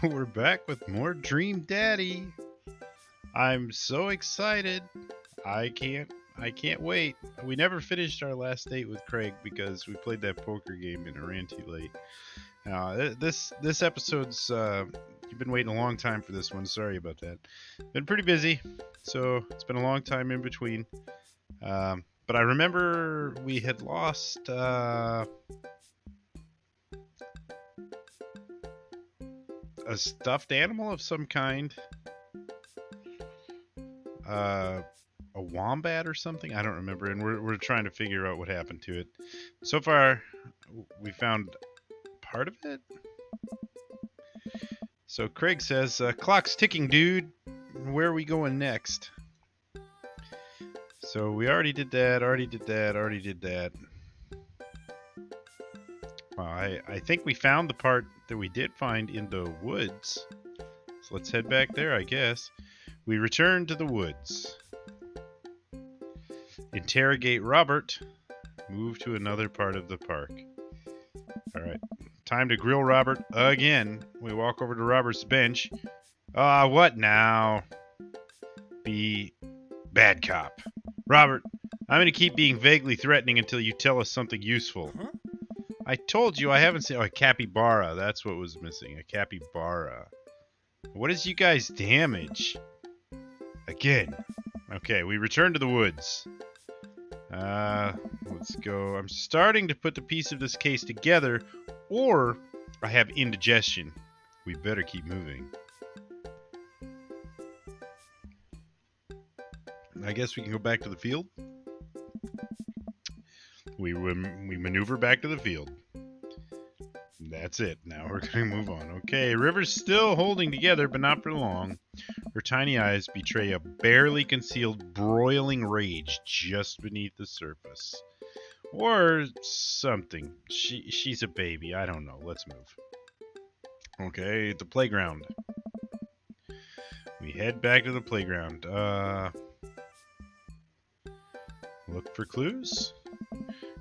We're back with more Dream Daddy. I'm so excited. I can't wait. We never finished our last date with Craig because we played that poker game and it ran too late. This episode's you've been waiting a long time for this one. Sorry about that. Been pretty busy, so it's been a long time in between. But I remember we had lost a stuffed animal of some kind. Uh, a wombat or something. I don't remember, and we're trying to figure out what happened to it. So far, we found part of it. So Craig says, "Clock's ticking, dude. Where are we going next?" So we already did that. Already did that. Already did that. I think we found the part that we did find in the woods. So let's head back there, I guess. We return to the woods. Interrogate Robert. Move to another part of the park. Alright. Time to grill Robert again. We walk over to Robert's bench. What now? Be bad cop. Robert, I'm going to keep being vaguely threatening until you tell us something useful. Huh? I told you I haven't seen... Oh, a capybara. That's what was missing. A capybara. What does you guys damage? Again. Okay, we return to the woods. Let's go. I'm starting to put the piece of this case together, or I have indigestion. We better keep moving. I guess we can go back to the field. We maneuver back to the field. That's it. Now we're going to move on. Okay, River's still holding together, but not for long. Her tiny eyes betray a barely concealed broiling rage just beneath the surface. Or something. She's a baby. I don't know. Let's move. Okay, the playground. We head back to the playground. Look for clues?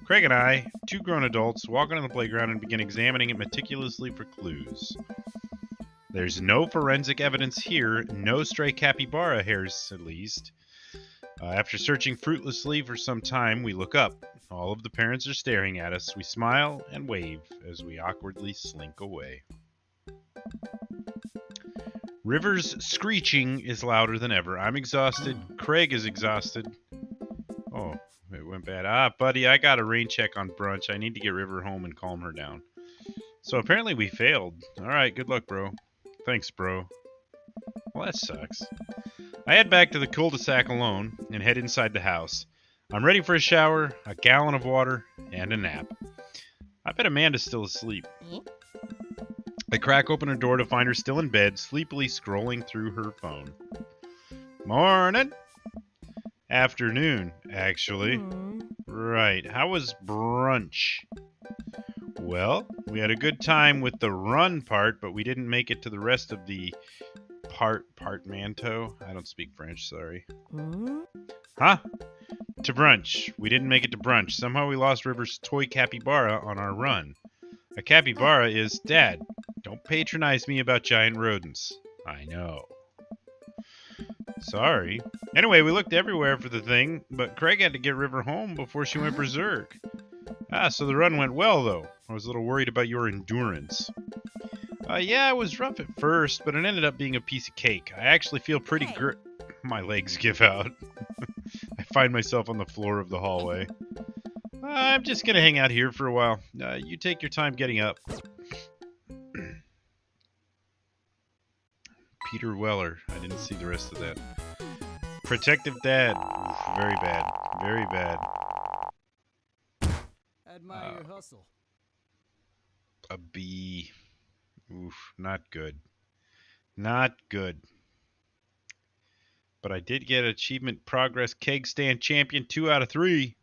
Craig and I, two grown adults, walk onto the playground and begin examining it meticulously for clues. There's no forensic evidence here, no stray capybara hairs at least. After searching fruitlessly for some time, we look up. All of the parents are staring at us. We smile and wave as we awkwardly slink away. River's screeching is louder than ever. I'm exhausted. Craig is exhausted. Oh, it went bad. Buddy, I got a rain check on brunch. I need to get River home and calm her down. So apparently we failed. Alright, good luck, bro. Thanks, bro. Well, that sucks. I head back to the cul-de-sac alone and head inside the house. I'm ready for a shower, a gallon of water, and a nap. I bet Amanda's still asleep. I crack open her door to find her still in bed, sleepily scrolling through her phone. Morning! Afternoon, actually. Right, how was brunch? Well, we had a good time with the run part, but we didn't make it to the rest of the portmanteau. I don't speak French, sorry. Huh? To brunch. We didn't make it to brunch. Somehow we lost River's toy capybara on our run. A capybara is... Dad, don't patronize me about giant rodents. I know. Sorry. Anyway, we looked everywhere for the thing, but Craig had to get River home before she went berserk. So the run went well, though. I was a little worried about your endurance. Yeah, it was rough at first, but it ended up being a piece of cake. I actually feel pretty My legs give out. I find myself on the floor of the hallway. I'm just gonna hang out here for a while. You take your time getting up. Peter Weller. I didn't see the rest of that. Protective dad. Oof, very bad. Very bad. Admire your hustle. A B. Oof, not good. Not good. But I did get Achievement Progress Keg Stand Champion 2 out of 3.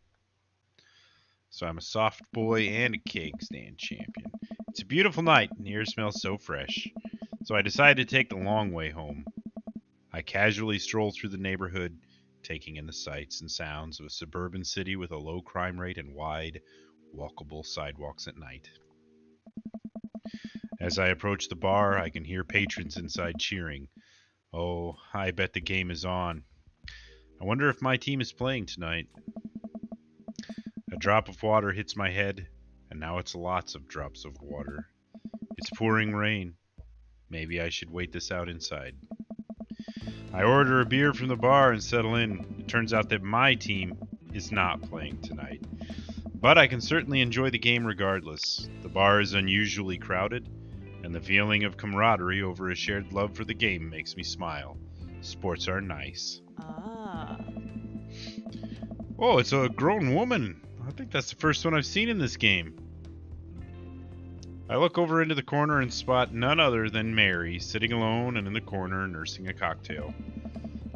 So I'm a soft boy and a keg stand champion. It's a beautiful night and the air smells so fresh. So I decided to take the long way home. I casually stroll through the neighborhood, taking in the sights and sounds of a suburban city with a low crime rate and wide, walkable sidewalks at night. As I approach the bar, I can hear patrons inside cheering. Oh, I bet the game is on. I wonder if my team is playing tonight. A drop of water hits my head, and now it's lots of drops of water. It's pouring rain. Maybe I should wait this out inside. I order a beer from the bar and settle in. It turns out that my team is not playing tonight. But I can certainly enjoy the game regardless. The bar is unusually crowded, and the feeling of camaraderie over a shared love for the game makes me smile. Sports are nice. Ah. Oh, it's a grown woman. I think that's the first one I've seen in this game. I look over into the corner and spot none other than Mary, sitting alone and in the corner nursing a cocktail.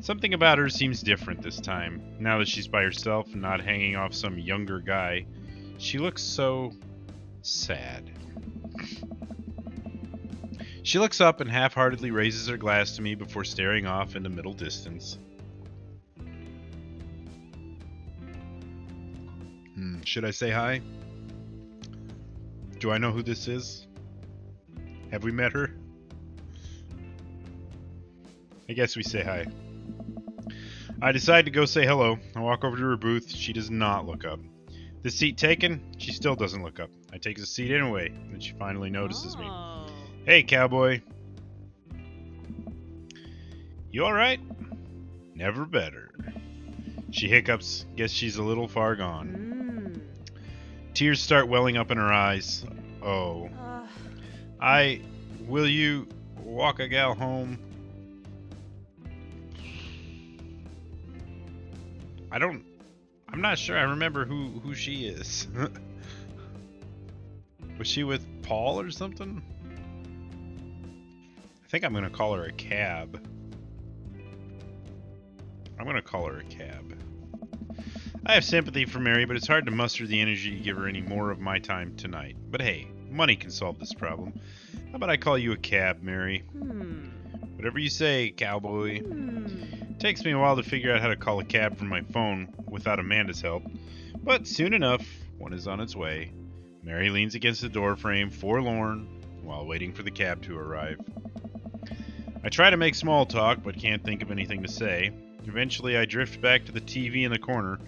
Something about her seems different this time. Now that she's by herself and not hanging off some younger guy, she looks so sad. She looks up and half-heartedly raises her glass to me before staring off into middle distance. Should I say hi? Do I know who this is? Have we met her? I guess we say hi. I decide to go say hello. I walk over to her booth. She does not look up. The seat taken? She still doesn't look up. I take the seat anyway, and she finally notices me. Oh. Hey, cowboy. You alright? Never better. She hiccups. Guess she's a little far gone. Tears start welling up in her eyes. Oh. Will you walk a gal home? I'm not sure I remember who she is. Was she with Paul or something? I think I'm gonna call her a cab. I have sympathy for Mary, but it's hard to muster the energy to give her any more of my time tonight. But hey, money can solve this problem. How about I call you a cab, Mary? Whatever you say, cowboy. It takes me a while to figure out how to call a cab from my phone without Amanda's help, but soon enough, one is on its way. Mary leans against the doorframe, forlorn, while waiting for the cab to arrive. I try to make small talk, but can't think of anything to say. Eventually, I drift back to the TV in the corner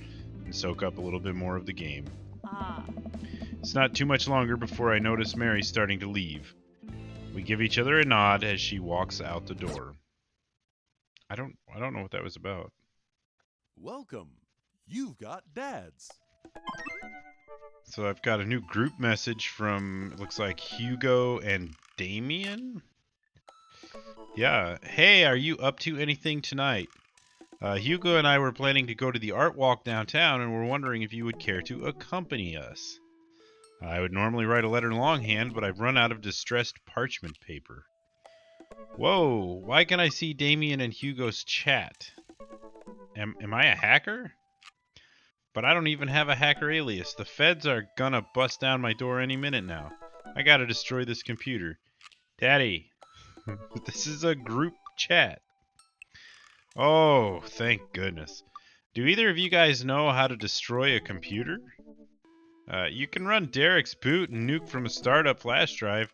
and soak up a little bit more of the game. It's not too much longer before I notice Mary starting to leave. We give each other a nod as she walks out the door. I don't know what that was about. Welcome. You've got dads. So I've got a new group message from, it looks like Hugo and Damien? Yeah. Hey, are you up to anything tonight? Hugo and I were planning to go to the art walk downtown and were wondering if you would care to accompany us. I would normally write a letter longhand, but I've run out of distressed parchment paper. Whoa, why can I see Damien and Hugo's chat? Am I a hacker? But I don't even have a hacker alias. The feds are gonna bust down my door any minute now. I gotta destroy this computer. Daddy, this is a group chat. Oh, thank goodness. Do either of you guys know how to destroy a computer? You can run Derek's boot and nuke from a startup flash drive,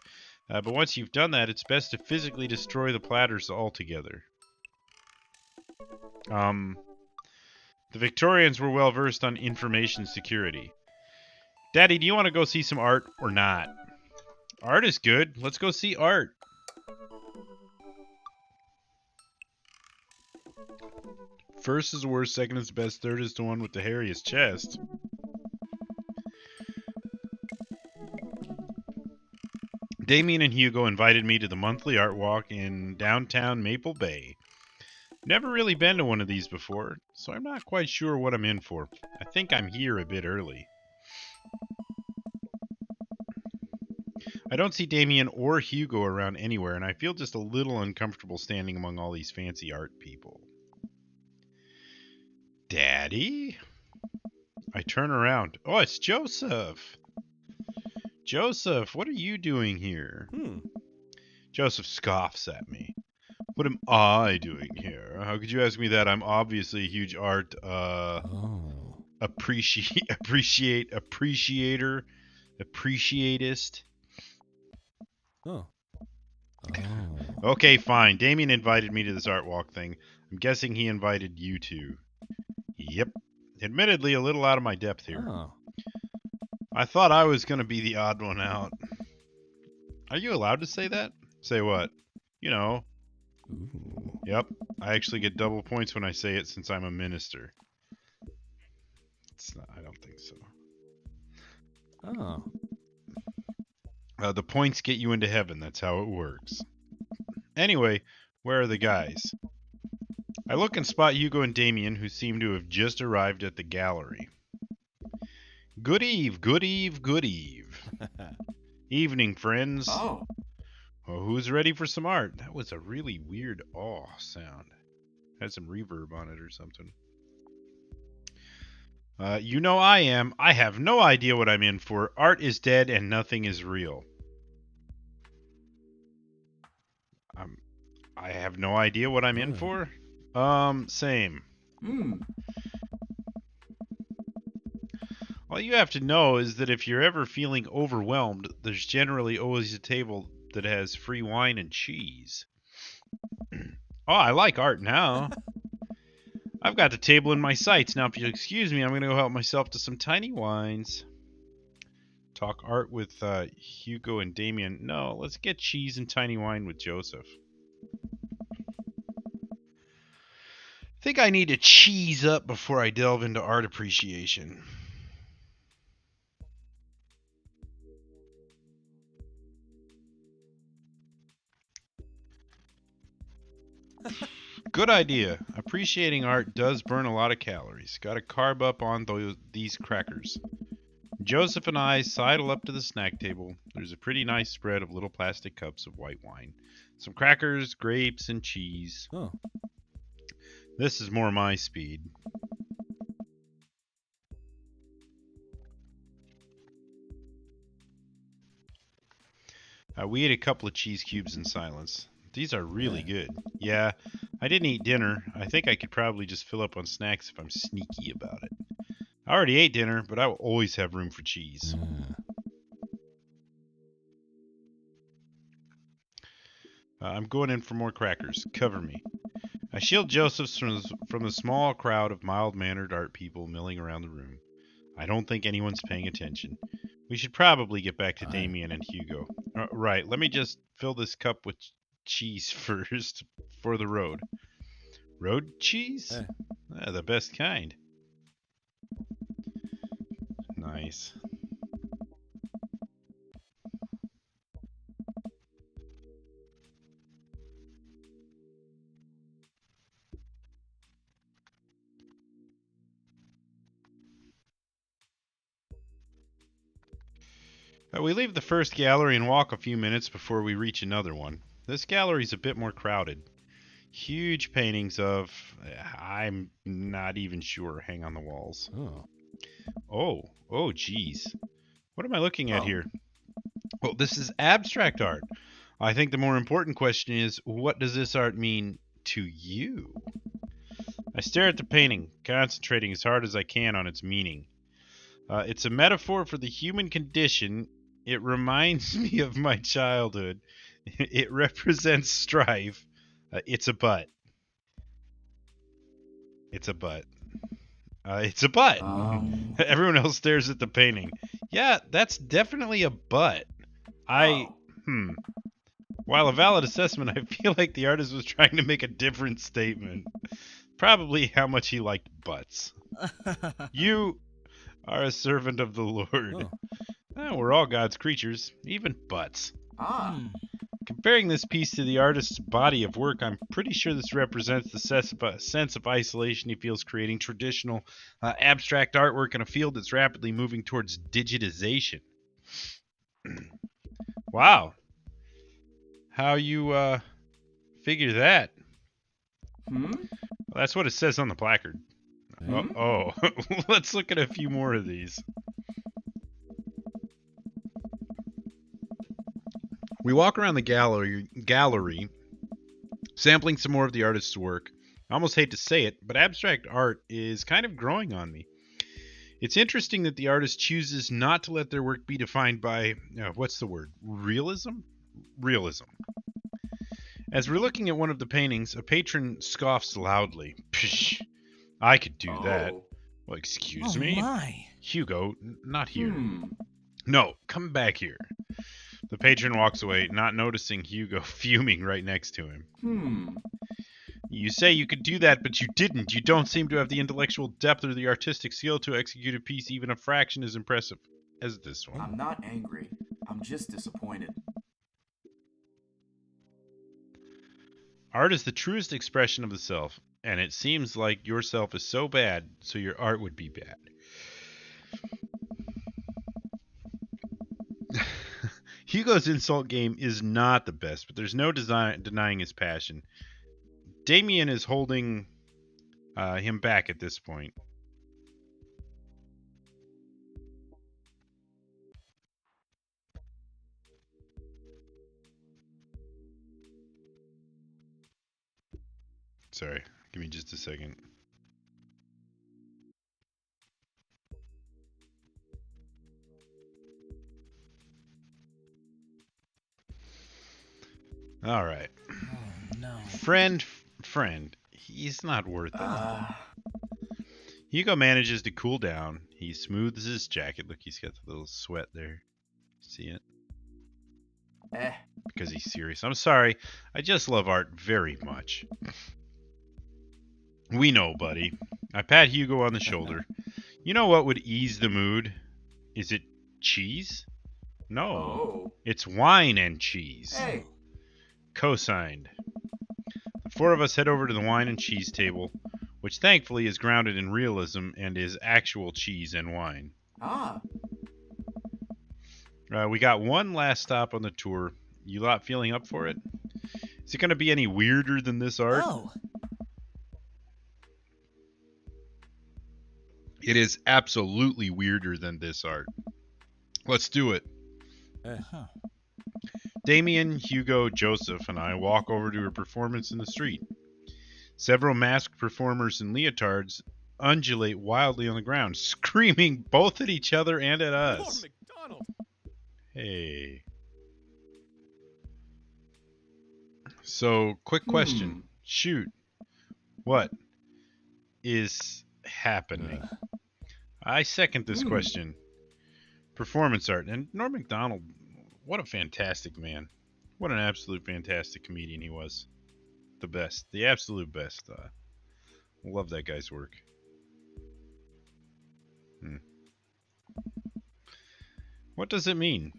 but once you've done that, it's best to physically destroy the platters altogether. The Victorians were well versed on information security. Daddy, do you want to go see some art or not? Art is good. Let's go see art. First is the worst, second is the best, third is the one with the hairiest chest. Damien and Hugo invited me to the monthly art walk in downtown Maple Bay. Never really been to one of these before, so I'm not quite sure what I'm in for. I think I'm here a bit early. I don't see Damien or Hugo around anywhere, and I feel just a little uncomfortable standing among all these fancy art people. Daddy? I turn around. Oh, it's Joseph. Joseph, what are you doing here? Joseph scoffs at me. What am I doing here? How could you ask me that? I'm obviously a huge art, appreciatist. Oh. Okay, fine. Damien invited me to this art walk thing. I'm guessing he invited you too. Yep. Admittedly, a little out of my depth here. Oh. I thought I was going to be the odd one out. Are you allowed to say that? Say what? You know. Ooh. Yep. I actually get double points when I say it since I'm a minister. It's not, I don't think so. Oh. The points get you into heaven. That's how it works. Anyway, where are the guys? I look and spot Hugo and Damien, who seem to have just arrived at the gallery. Good eve, good eve, good eve. Evening, friends. Oh. Well, who's ready for some art? That was a really weird aw sound. Had some reverb on it or something. You know I am. I have no idea what I'm in for. Art is dead and nothing is real. I have no idea what I'm in for. Same. All you have to know is that if you're ever feeling overwhelmed, there's generally always a table that has free wine and cheese. Oh, I like art now. I've got the table in my sights. Now, if you'll excuse me, I'm going to go help myself to some tiny wines. Talk art with Hugo and Damien. No, let's get cheese and tiny wine with Joseph. I think I need to cheese up before I delve into art appreciation. Good idea. Appreciating art does burn a lot of calories. Gotta carb up on these crackers. Joseph and I sidle up to the snack table. There's a pretty nice spread of little plastic cups of white wine. Some crackers, grapes, and cheese. Oh. This is more my speed. We ate a couple of cheese cubes in silence. These are really good. Yeah, I didn't eat dinner. I think I could probably just fill up on snacks if I'm sneaky about it. I already ate dinner, but I will always have room for cheese. I'm going in for more crackers. Cover me. I shield Joseph from the small crowd of mild-mannered art people milling around the room. I don't think anyone's paying attention. We should probably get back to Damien and Hugo. Right, let me just fill this cup with cheese first for the road. Road cheese? The best kind. Nice. We leave the first gallery and walk a few minutes before we reach another one. This gallery's a bit more crowded. Huge paintings of, I'm not even sure, hang on the walls. Oh, geez. What am I looking at here? Well, this is abstract art. I think the more important question is, what does this art mean to you? I stare at the painting, concentrating as hard as I can on its meaning. It's a metaphor for the human condition. It reminds me of my childhood. It represents strife. It's a butt. It's a butt. It's a butt. Everyone else stares at the painting. Yeah, that's definitely a butt. While a valid assessment, I feel like the artist was trying to make a different statement. Probably how much he liked butts. You are a servant of the Lord. We're all God's creatures, even butts. Comparing this piece to the artist's body of work, I'm pretty sure this represents the sense of isolation he feels creating traditional abstract artwork in a field that's rapidly moving towards digitization. Wow. How you figure that? Well, that's what it says on the placard. Oh, let's look at a few more of these. We walk around the gallery, sampling some more of the artist's work. I almost hate to say it, but abstract art is kind of growing on me. It's interesting that the artist chooses not to let their work be defined by, what's the word, realism? realism. As we're looking at one of the paintings, a patron scoffs loudly. Psh, I could do that. Oh. Well, excuse Oh me? my. Hugo, not here. Hmm. No, come back here. The patron walks away, not noticing Hugo fuming right next to him. Hmm. You say you could do that, but you didn't. You don't seem to have the intellectual depth or the artistic skill to execute a piece even a fraction as impressive as this one. I'm not angry. I'm just disappointed. Art is the truest expression of the self, and it seems like your self is so bad, so your art would be bad. Hugo's insult game is not the best, but there's no denying his passion. Damien is holding him back at this point. Sorry, give me just a second. All right. Oh no. Friend, he's not worth it. Hugo manages to cool down. He smooths his jacket. Look, he's got the little sweat there. See it? Because he's serious. I'm sorry. I just love art very much. We know, buddy. I pat Hugo on the shoulder. You know what would ease the mood? Is it cheese? No. Oh. It's wine and cheese. Hey. Co-signed. The four of us head over to the wine and cheese table, which thankfully is grounded in realism and is actual cheese and wine. Ah. We got one last stop on the tour. You lot feeling up for it? Is it going to be any weirder than this art? Oh. It is absolutely weirder than this art. Let's do it. Huh. Damien, Hugo, Joseph, and I walk over to a performance in the street. Several masked performers in leotards undulate wildly on the ground, screaming both at each other and at us. McDonald. Hey. So, quick question. Shoot. What is happening? I second this question. Performance art. And Norm Macdonald, what a fantastic man. What an absolute fantastic comedian he was. The best. The absolute best. Love that guy's work. What does it mean?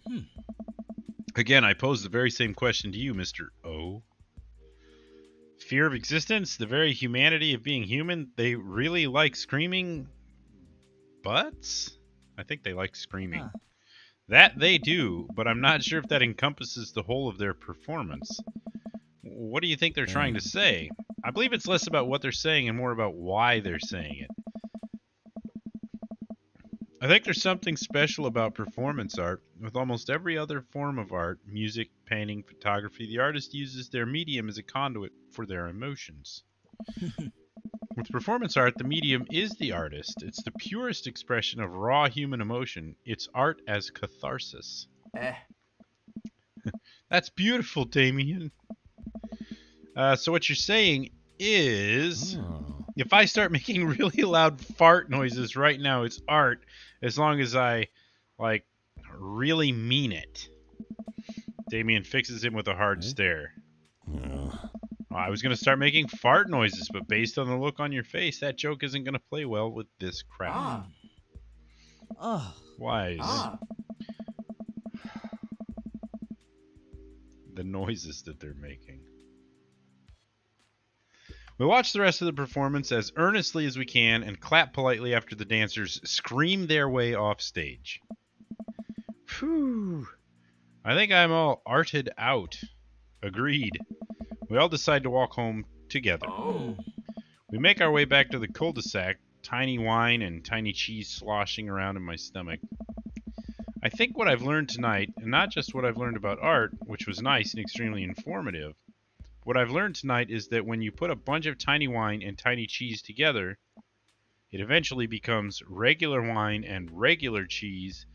Again, I pose the very same question to you, Mr. O. Fear of existence, the very humanity of being human, they really like screaming butts? I think they like screaming. Huh. That they do, but I'm not sure if that encompasses the whole of their performance. What do you think they're trying to say? I believe it's less about what they're saying and more about why they're saying it. I think there's something special about performance art. With almost every other form of art, music, painting, photography, the artist uses their medium as a conduit for their emotions. With performance art, the medium is the artist. It's the purest expression of raw human emotion. It's art as catharsis. That's beautiful, Damien. So what you're saying is, if I start making really loud fart noises right now, it's art, as long as I, really mean it. Damien fixes him with a hard stare. I was going to start making fart noises, but based on the look on your face, that joke isn't going to play well with this crowd. Oh. Wise. The noises that they're making. We watch the rest of the performance as earnestly as we can and clap politely after the dancers scream their way off stage. Phew. I think I'm all arted out. Agreed. We all decide to walk home together. We make our way back to the cul-de-sac, tiny wine and tiny cheese sloshing around in my stomach. I think what I've learned tonight, and not just what I've learned about art, which was nice and extremely informative, what I've learned tonight is that when you put a bunch of tiny wine and tiny cheese together, it eventually becomes regular wine and regular cheese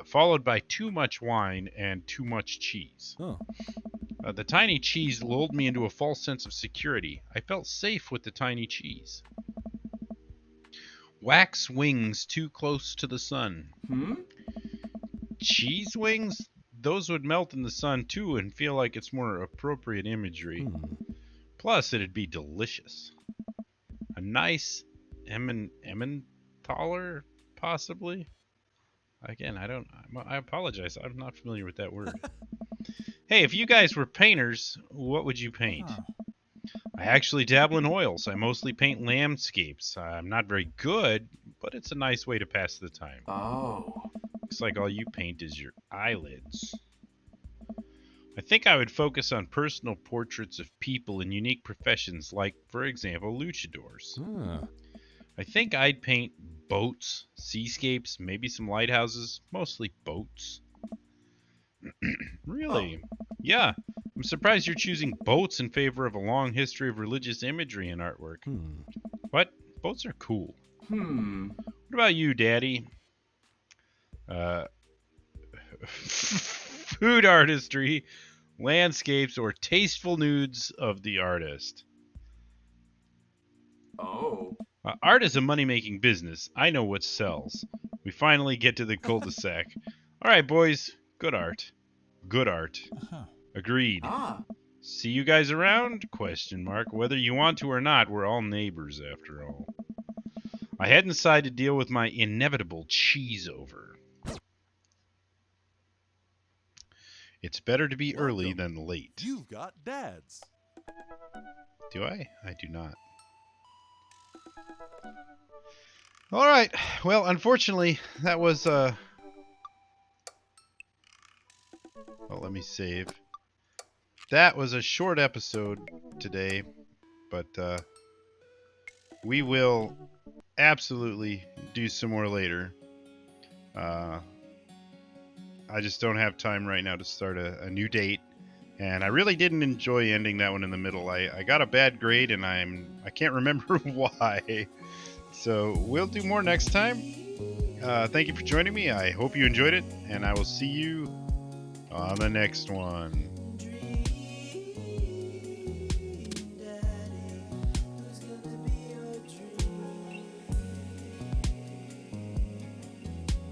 followed by too much wine and too much cheese. Huh. The tiny cheese lulled me into a false sense of security. I felt safe with the tiny cheese. Wax wings too close to the sun. Hmm? Cheese wings? Those would melt in the sun too and feel like it's more appropriate imagery. Plus, it'd be delicious. A nice Emmentaler, possibly? Again, I apologize. I'm not familiar with that word. Hey, if you guys were painters, what would you paint? Huh. I actually dabble in oils. I mostly paint landscapes. I'm not very good, but it's a nice way to pass the time. Oh. Looks like all you paint is your eyelids. I think I would focus on personal portraits of people in unique professions like, for example, luchadors. Huh. I think I'd paint boats, seascapes, maybe some lighthouses, mostly boats. Really? Yeah. I'm surprised you're choosing boats in favor of a long history of religious imagery in artwork. What? Boats are cool. Hmm. What about you, Daddy? Food artistry, landscapes, or tasteful nudes of the artist. Oh. Art is a money-making business. I know what sells. We finally get to the cul-de-sac. All right, boys. Good art. Good art. Huh. Agreed. Ah. See you guys around? Question mark. Whether you want to or not, we're all neighbors after all. I head inside to deal with my inevitable cheese over. It's better to be early Welcome. than late. You've got dads. Do I? I do not. All right. Well, unfortunately, that was well, let me save. That was a short episode today, but we will absolutely do some more later. I just don't have time right now to start a new date, and I really didn't enjoy ending that one in the middle. I got a bad grade, and I can't remember why. So we'll do more next time. Thank you for joining me. I hope you enjoyed it, and I will see you on the next one.